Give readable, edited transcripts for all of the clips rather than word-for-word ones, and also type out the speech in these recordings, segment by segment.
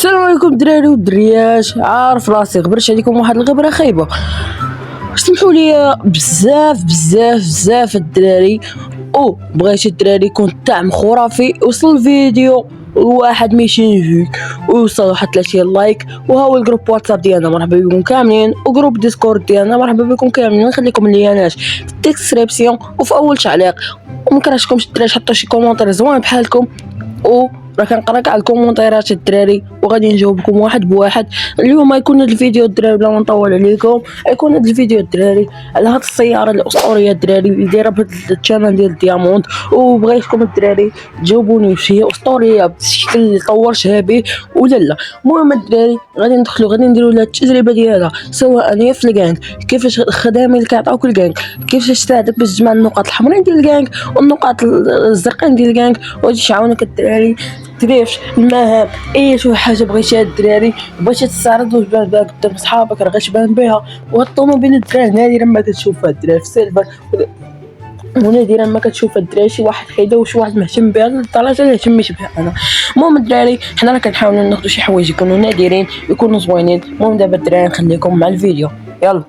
السلام عليكم الدراري والدريات. عارف راسي غبرت عليكم واحد الغبره خايبه. سمحوا لي بزاف الدراري، او بغيت الدراري يكون الطعم خرافي. وصل الفيديو واحد 200 فيو ويوصل واحد 30 لايك، وهو الجروب واتساب ديالنا مرحبا بكم كاملين، وجروب ديسكورد ديالنا مرحبا بكم كاملين. نخليكم اللينات في الديسكريبسيون وفي اول تعليق، ومكرهتكمش الدراري حطوا شي كومونتير زوين بحالكم، و راه كنقرا كاع الكومونتيرات الدراري وغادي نجاوبكم واحد بواحد. اليوم يكون هاد الفيديو الدراري بلا ما نطول عليكم، يكون هاد الفيديو الدراري على هاد السياره الاسطوريه الدراري اللي دايره بهاد الثمن ديال الدياموند، وبغيتكم الدراري تجاوبوني واش هي اسطوريه بالشكل اللي طورتها به ولا لا. المهم الدراري غادي نديروا لها التجربه ديالها، سواء هي في الكانك كيفاش الخدامين اللي كيعطيوك الكانك كيفاش تساعدك باش تجمع النقاط الحمراء ديال الكانك والنقاط الزرقاء ديال الكانك، وغادي تعاونك الدراري تدريفش المهام. اي شي حاجه بغيتيها الدراري بغيتي تستعرض واش بان بها قدام صحابك راه غتبان بها. وهاد الطوموبيل الدراري نادرا ما كتشوفها الدراري في السيلفر، ونادرا ما كتشوف الدراري شي واحد حيده وشي واحد مهتم بها للدرجه اللي اهتميت بها انا. المهم الدراري حنا راه كنحاولوا ناخذوا شي حوايج يكونوا نادرين يكونوا زوينين. المهم دابا الدراري نخليكم مع الفيديو، يلا.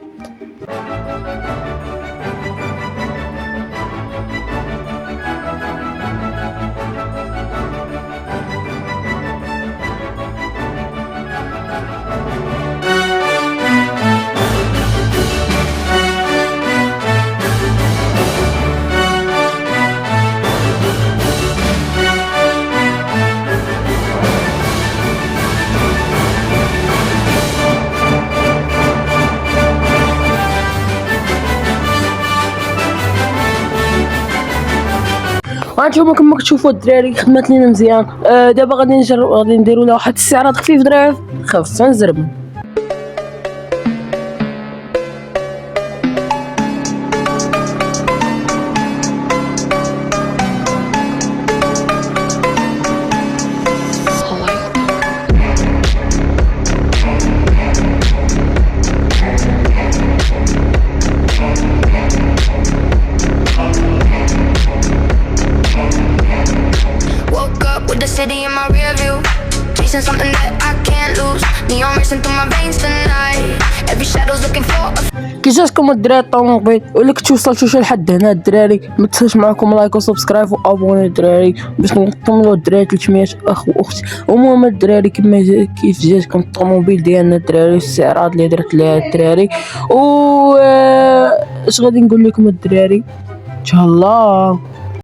وانتم كما كتشوفوا الدراري خدمت لينا مزيان. دابا غادي نديروا لها واحد الاستعراض خفيف دراري، خفيف تنزرب. City in my rear view, chasing something that I can't lose. Neon racing through my veins tonight. Every shadow's looking for a كي جاتكم الدراري الطوموبيل، ولا كنتو وصلتوا شي لحد هنا الدراري ما تنساوش معكم لايك وسبسكرايب وابوني الدراري باش نكملوا الدراري 300 اخ واخت. المهم الدراري كيف جاتكم الطوموبيل ديالنا الدراري، الاستعراض اللي درت لها الدراري، و اش غادي نقول لكم الدراري ان شاء الله.